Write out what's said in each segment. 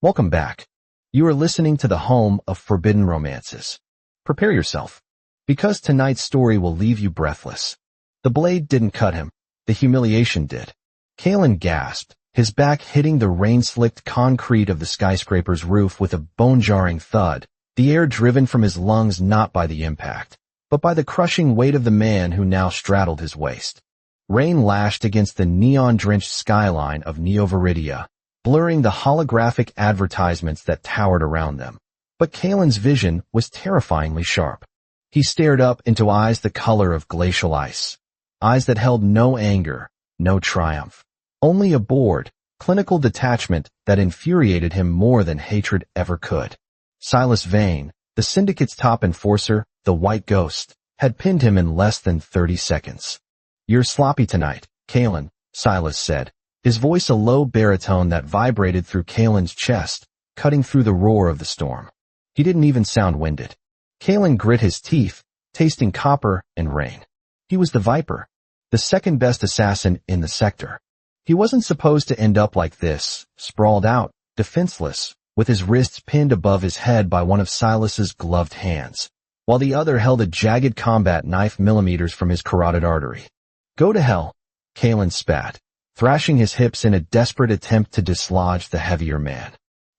Welcome back. You are listening to the home of forbidden romances. Prepare yourself, because tonight's story will leave you breathless. The blade didn't cut him, the humiliation did. Kalen gasped, his back hitting the rain-slicked concrete of the skyscraper's roof with a bone-jarring thud, the air driven from his lungs not by the impact, but by the crushing weight of the man who now straddled his waist. Rain lashed against the neon-drenched skyline of Neo Viridia, blurring the holographic advertisements that towered around them. But Kalen's vision was terrifyingly sharp. He stared up into eyes the color of glacial ice, eyes that held no anger, no triumph, only a bored, clinical detachment that infuriated him more than hatred ever could. Silas Vane, the syndicate's top enforcer, the White Ghost, had pinned him in less than 30 seconds. "You're sloppy tonight, Kalen," Silas said, his voice a low baritone that vibrated through Kalen's chest, cutting through the roar of the storm. He didn't even sound winded. Kalen grit his teeth, tasting copper and rain. He was the Viper, the second-best assassin in the sector. He wasn't supposed to end up like this, sprawled out, defenseless, with his wrists pinned above his head by one of Silas's gloved hands, while the other held a jagged combat knife millimeters from his carotid artery. "Go to hell," Kalen spat, thrashing his hips in a desperate attempt to dislodge the heavier man.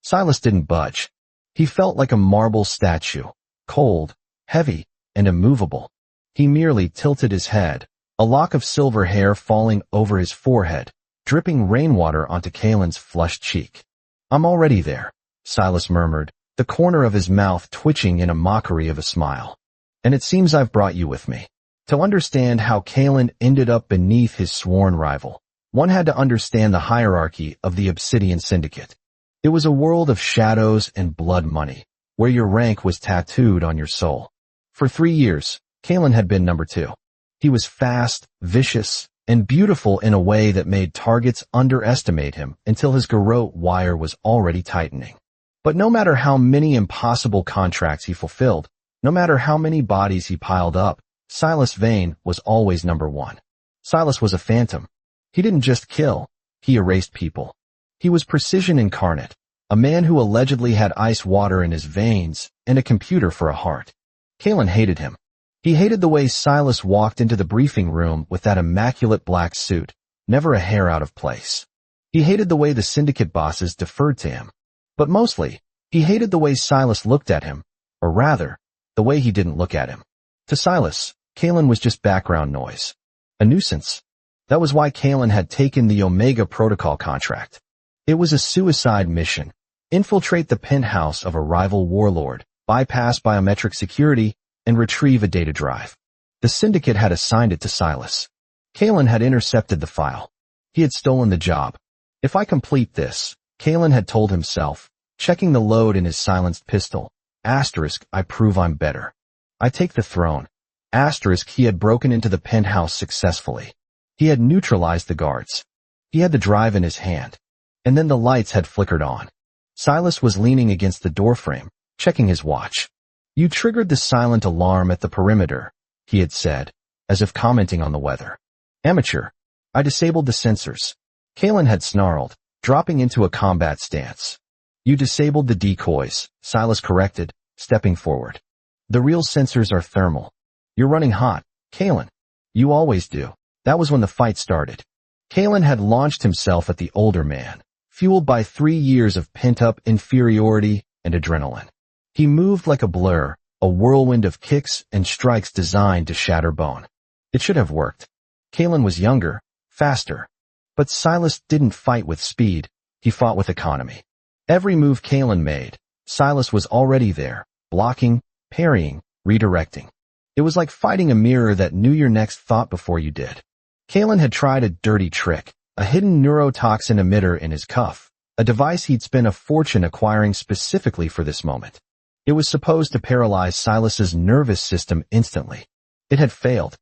Silas didn't budge. He felt like a marble statue, cold, heavy, and immovable. He merely tilted his head, a lock of silver hair falling over his forehead, dripping rainwater onto Kalen's flushed cheek. "I'm already there," Silas murmured, the corner of his mouth twitching in a mockery of a smile. "And it seems I've brought you with me." To understand how Kalen ended up beneath his sworn rival, one had to understand the hierarchy of the Obsidian Syndicate. It was a world of shadows and blood money, where your rank was tattooed on your soul. For 3 years, Kalen had been number 2. He was fast, vicious, and beautiful in a way that made targets underestimate him until his garrote wire was already tightening. But no matter how many impossible contracts he fulfilled, no matter how many bodies he piled up, Silas Vane was always number 1. Silas was a phantom. He didn't just kill, he erased people. He was precision incarnate, a man who allegedly had ice water in his veins and a computer for a heart. Kalen hated him. He hated the way Silas walked into the briefing room with that immaculate black suit, never a hair out of place. He hated the way the syndicate bosses deferred to him. But mostly, he hated the way Silas looked at him, or rather, the way he didn't look at him. To Silas, Kalen was just background noise. A nuisance. That was why Kalen had taken the Omega Protocol contract. It was a suicide mission. Infiltrate the penthouse of a rival warlord, bypass biometric security, and retrieve a data drive. The syndicate had assigned it to Silas. Kalen had intercepted the file. He had stolen the job. "If I complete this," Kalen had told himself, checking the load in his silenced pistol, "I prove I'm better. I take the throne." He had broken into the penthouse successfully. He had neutralized the guards. He had the drive in his hand. And then the lights had flickered on. Silas was leaning against the doorframe, checking his watch. "You triggered the silent alarm at the perimeter," he had said, as if commenting on the weather. "Amateur. I disabled the sensors." Kalen had snarled, dropping into a combat stance. "You disabled the decoys," Silas corrected, stepping forward. "The real sensors are thermal. You're running hot, Kalen. You always do." That was when the fight started. Kalen had launched himself at the older man, fueled by 3 years of pent-up inferiority and adrenaline. He moved like a blur, a whirlwind of kicks and strikes designed to shatter bone. It should have worked. Kalen was younger, faster. But Silas didn't fight with speed, he fought with economy. Every move Kalen made, Silas was already there, blocking, parrying, redirecting. It was like fighting a mirror that knew your next thought before you did. Kalen had tried a dirty trick, a hidden neurotoxin emitter in his cuff, a device he'd spent a fortune acquiring specifically for this moment. It was supposed to paralyze Silas's nervous system instantly. It had failed.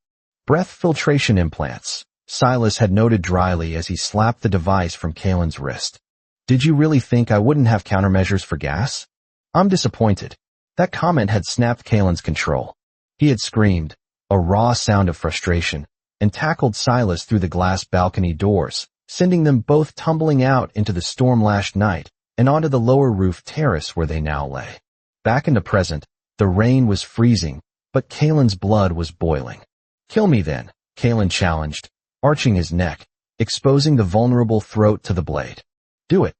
"Breath filtration implants," Silas had noted dryly as he slapped the device from Kalen's wrist. "Did you really think I wouldn't have countermeasures for gas?" "I'm disappointed." That comment had snapped Kalen's control. He had screamed, a raw sound of frustration, and tackled Silas through the glass balcony doors, sending them both tumbling out into the storm-lashed night, and onto the lower roof terrace where they now lay. Back in the present, the rain was freezing, but Kalen's blood was boiling. "Kill me then," Kalen challenged, arching his neck, exposing the vulnerable throat to the blade. "Do it.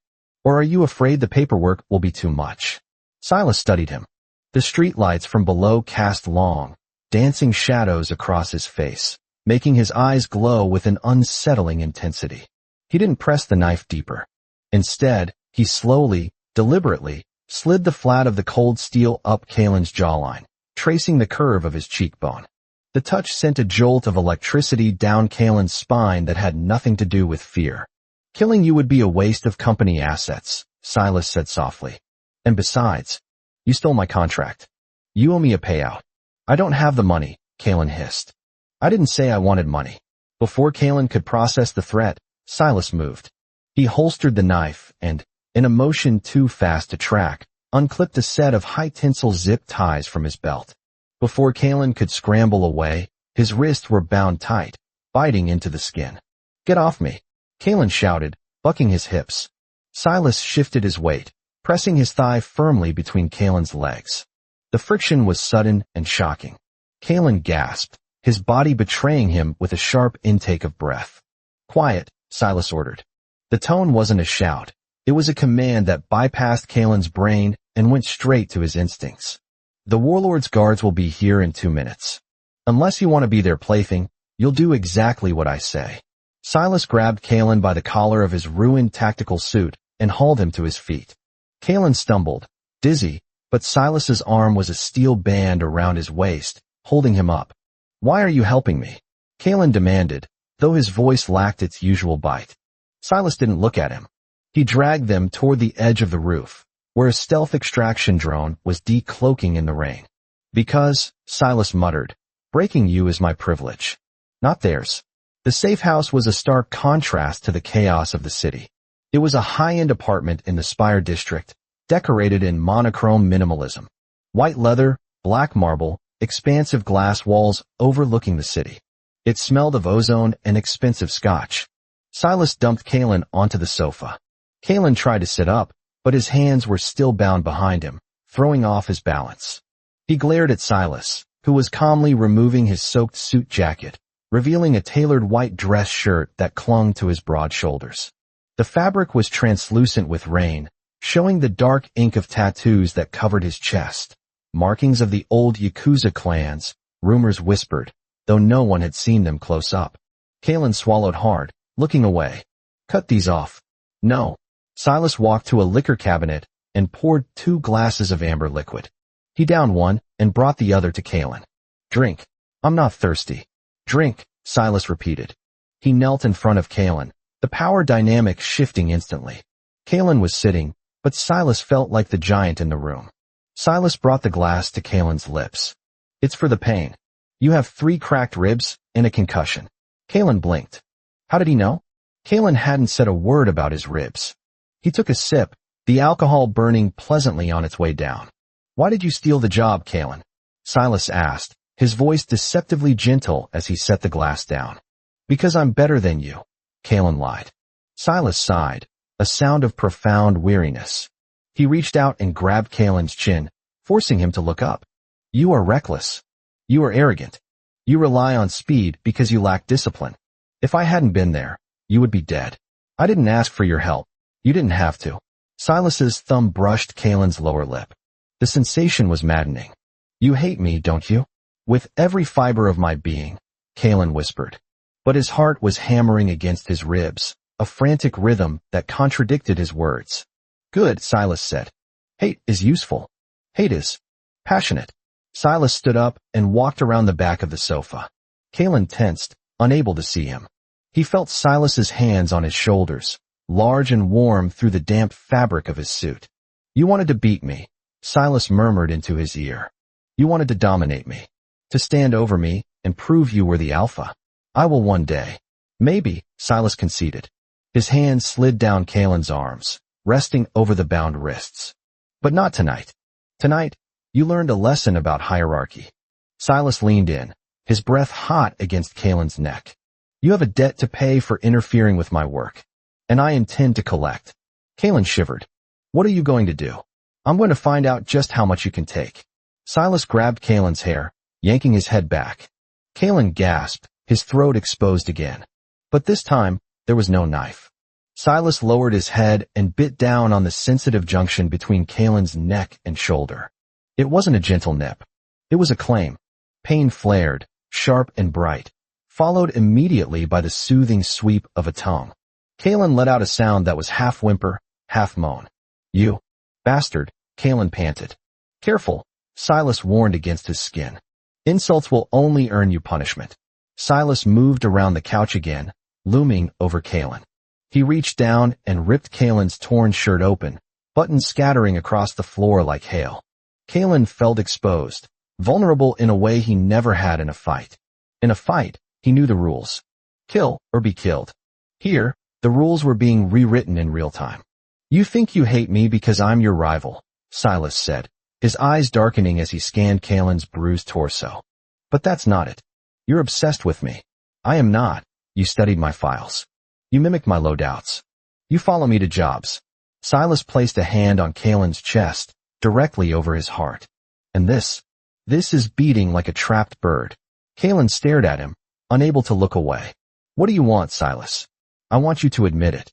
Or are you afraid the paperwork will be too much?" Silas studied him. The streetlights from below cast long, dancing shadows across his face, making his eyes glow with an unsettling intensity. He didn't press the knife deeper. Instead, he slowly, deliberately, slid the flat of the cold steel up Kalen's jawline, tracing the curve of his cheekbone. The touch sent a jolt of electricity down Kalen's spine that had nothing to do with fear. "Killing you would be a waste of company assets," Silas said softly. "And besides, you stole my contract. You owe me a payout." "I don't have the money," Kalen hissed. "I didn't say I wanted money." Before Kalen could process the threat, Silas moved. He holstered the knife and, in a motion too fast to track, unclipped a set of high-tinsel zip ties from his belt. Before Kalen could scramble away, his wrists were bound tight, biting into the skin. "Get off me," Kalen shouted, bucking his hips. Silas shifted his weight, pressing his thigh firmly between Kalen's legs. The friction was sudden and shocking. Kalen gasped, his body betraying him with a sharp intake of breath. "Quiet," Silas ordered. The tone wasn't a shout. It was a command that bypassed Kalen's brain and went straight to his instincts. "The warlord's guards will be here in 2 minutes. Unless you want to be their plaything, you'll do exactly what I say." Silas grabbed Kalen by the collar of his ruined tactical suit and hauled him to his feet. Kalen stumbled, dizzy, but Silas's arm was a steel band around his waist, holding him up. "Why are you helping me?" Kalen demanded, though his voice lacked its usual bite. Silas didn't look at him. He dragged them toward the edge of the roof, where a stealth extraction drone was decloaking in the rain. "Because," Silas muttered, "breaking you is my privilege, not theirs." The safe house was a stark contrast to the chaos of the city. It was a high-end apartment in the Spire district, decorated in monochrome minimalism. White leather, black marble, expansive glass walls overlooking the city. It smelled of ozone and expensive scotch. Silas dumped Kalen onto the sofa. Kalen tried to sit up, but his hands were still bound behind him, throwing off his balance. He glared at Silas, who was calmly removing his soaked suit jacket, revealing a tailored white dress shirt that clung to his broad shoulders. The fabric was translucent with rain, showing the dark ink of tattoos that covered his chest, markings of the old Yakuza clans, rumors whispered, though no one had seen them close up. Kalen swallowed hard, looking away. "Cut these off." "No." Silas walked to a liquor cabinet and poured 2 glasses of amber liquid. He downed one and brought the other to Kalen. "Drink." "I'm not thirsty." "Drink," Silas repeated. He knelt in front of Kalen, the power dynamic shifting instantly. Kalen was sitting, but Silas felt like the giant in the room. Silas brought the glass to Kalen's lips. "It's for the pain. You have 3 cracked ribs and a concussion." Kalen blinked. How did he know? Kalen hadn't said a word about his ribs. He took a sip, the alcohol burning pleasantly on its way down. "Why did you steal the job, Kalen?" Silas asked, his voice deceptively gentle as he set the glass down. "Because I'm better than you," Kalen lied. Silas sighed, a sound of profound weariness. He reached out and grabbed Kalen's chin, forcing him to look up. "You are reckless. You are arrogant. You rely on speed because you lack discipline. If I hadn't been there, you would be dead. I didn't ask for your help. You didn't have to." Silas's thumb brushed Kalen's lower lip. The sensation was maddening. "You hate me, don't you?" "With every fiber of my being," Kalen whispered. But his heart was hammering against his ribs, a frantic rhythm that contradicted his words. "Good," Silas said. "Hate is useful. Hate is passionate." Silas stood up and walked around the back of the sofa. Kalen tensed, unable to see him. He felt Silas's hands on his shoulders, large and warm through the damp fabric of his suit. "You wanted to beat me," Silas murmured into his ear. "You wanted to dominate me, to stand over me and prove you were the alpha. I will one day." "Maybe," Silas conceded. His hand slid down Kalen's arms, resting over the bound wrists. "But not tonight. Tonight, you learned a lesson about hierarchy." Silas leaned in, his breath hot against Kalen's neck. "You have a debt to pay for interfering with my work, and I intend to collect." Kalen shivered. What are you going to do? I'm going to find out just how much you can take. Silas grabbed Kalen's hair, yanking his head back. Kalen gasped, his throat exposed again. But this time, there was no knife. Silas lowered his head and bit down on the sensitive junction between Kalen's neck and shoulder. It wasn't a gentle nip. It was a claim. Pain flared, sharp and bright, followed immediately by the soothing sweep of a tongue. Kalen let out a sound that was half whimper, half moan. You bastard, Kalen panted. Careful, Silas warned against his skin. Insults will only earn you punishment. Silas moved around the couch again, looming over Kalen. He reached down and ripped Kalen's torn shirt open, buttons scattering across the floor like hail. Kalen felt exposed, vulnerable in a way he never had in a fight. In a fight, he knew the rules. Kill or be killed. Here, the rules were being rewritten in real time. You think you hate me because I'm your rival, Silas said, his eyes darkening as he scanned Kalen's bruised torso. But that's not it. You're obsessed with me. I am not. You studied my files. You mimicked my loadouts. You follow me to jobs. Silas placed a hand on Kalen's chest, directly over his heart. And this is beating like a trapped bird. Kalen stared at him, unable to look away. What do you want, Silas? I want you to admit it.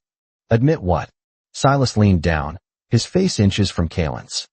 Admit what? Silas leaned down, his face inches from Kalen's.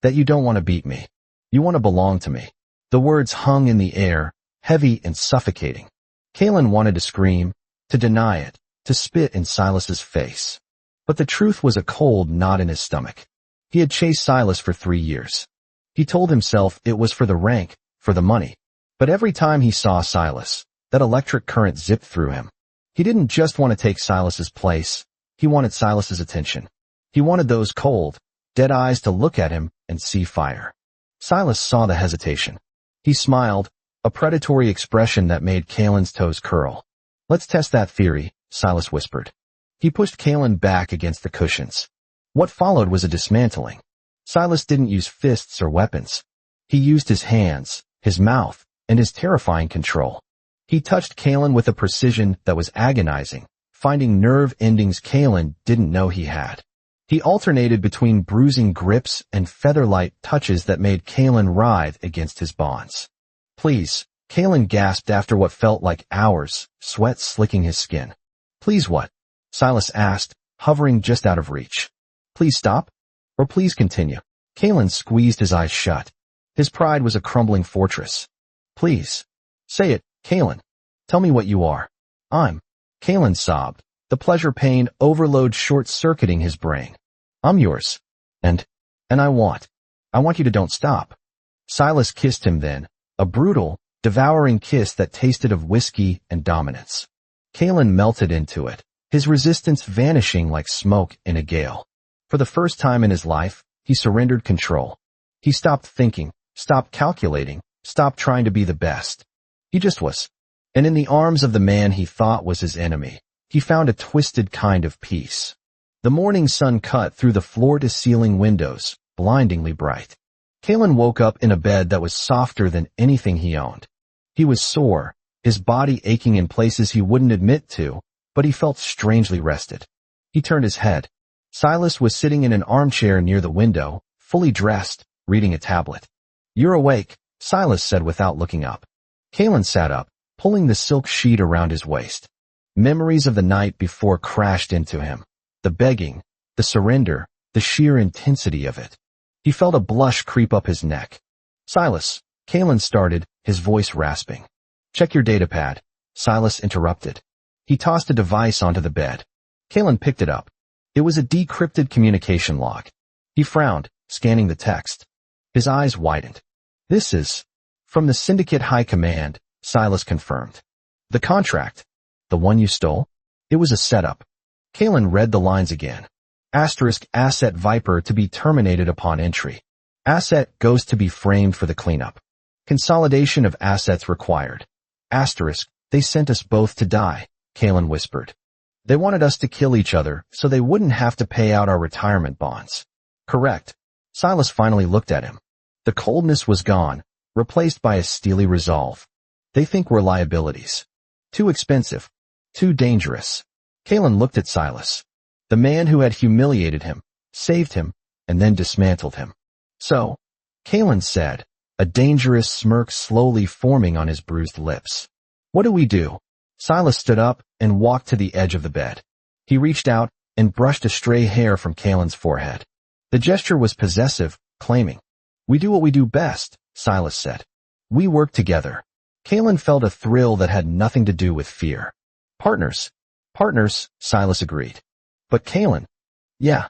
That you don't want to beat me. You want to belong to me. The words hung in the air, heavy and suffocating. Kalen wanted to scream, to deny it, to spit in Silas's face. But the truth was a cold knot in his stomach. He had chased Silas for 3 years. He told himself it was for the rank, for the money. But every time he saw Silas, that electric current zipped through him. He didn't just want to take Silas's place. He wanted Silas's attention. He wanted those cold, dead eyes to look at him and see fire. Silas saw the hesitation. He smiled, a predatory expression that made Kalen's toes curl. Let's test that theory, Silas whispered. He pushed Kalen back against the cushions. What followed was a dismantling. Silas didn't use fists or weapons. He used his hands, his mouth, and his terrifying control. He touched Kalen with a precision that was agonizing, finding nerve endings Kalen didn't know he had. He alternated between bruising grips and feather-light touches that made Kalen writhe against his bonds. Please, Kalen gasped after what felt like hours, sweat slicking his skin. Please what? Silas asked, hovering just out of reach. Please stop? Or please continue? Kalen squeezed his eyes shut. His pride was a crumbling fortress. Please. Say it, Kalen. Tell me what you are. Kalen sobbed, the pleasure-pain overload short-circuiting his brain. I'm yours. And I want you to don't stop. Silas kissed him then, a brutal, devouring kiss that tasted of whiskey and dominance. Kalen melted into it, his resistance vanishing like smoke in a gale. For the first time in his life, he surrendered control. He stopped thinking, stopped calculating, stopped trying to be the best. He just was. And in the arms of the man he thought was his enemy, he found a twisted kind of peace. The morning sun cut through the floor-to-ceiling windows, blindingly bright. Kalen woke up in a bed that was softer than anything he owned. He was sore, his body aching in places he wouldn't admit to, but he felt strangely rested. He turned his head. Silas was sitting in an armchair near the window, fully dressed, reading a tablet. You're awake, Silas said without looking up. Kalen sat up, pulling the silk sheet around his waist. Memories of the night before crashed into him. The begging, the surrender, the sheer intensity of it. He felt a blush creep up his neck. Silas, Kalen started, his voice rasping. Check your datapad, Silas interrupted. He tossed a device onto the bed. Kalen picked it up. It was a decrypted communication log. He frowned, scanning the text. His eyes widened. This is from the Syndicate High Command, Silas confirmed. The contract, the one you stole? It was a setup. Kalen read the lines again. Asterisk asset Viper to be terminated upon entry. Asset goes to be framed for the cleanup. Consolidation of assets required. Asterisk, they sent us both to die, Kalen whispered. They wanted us to kill each other so they wouldn't have to pay out our retirement bonds. Correct. Silas finally looked at him. The coldness was gone, replaced by a steely resolve. They think we're liabilities. Too expensive. Too dangerous. Kalen looked at Silas. The man who had humiliated him, saved him, and then dismantled him. So, Kalen said, a dangerous smirk slowly forming on his bruised lips. What do we do? Silas stood up and walked to the edge of the bed. He reached out and brushed a stray hair from Kalen's forehead. The gesture was possessive, claiming, "We do what we do best," Silas said. "We work together." Kalen felt a thrill that had nothing to do with fear. Partners. Partners, Silas agreed. But Kalen? Yeah.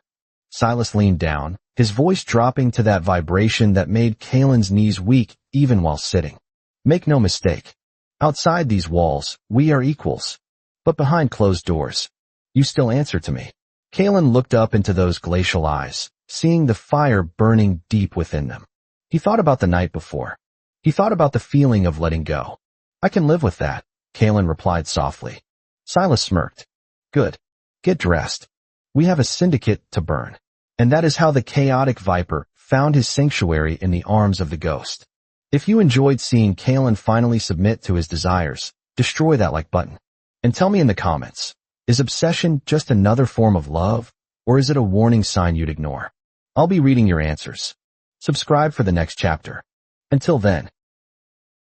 Silas leaned down, his voice dropping to that vibration that made Kalen's knees weak even while sitting. Make no mistake. Outside these walls, we are equals. But behind closed doors, you still answer to me. Kalen looked up into those glacial eyes, seeing the fire burning deep within them. He thought about the night before. He thought about the feeling of letting go. I can live with that, Kalen replied softly. Silas smirked. Good. Get dressed. We have a syndicate to burn. And that is how the chaotic viper found his sanctuary in the arms of the ghost. If you enjoyed seeing Kalen finally submit to his desires, destroy that like button. And tell me in the comments, is obsession just another form of love, or is it a warning sign you'd ignore? I'll be reading your answers. Subscribe for the next chapter. Until then,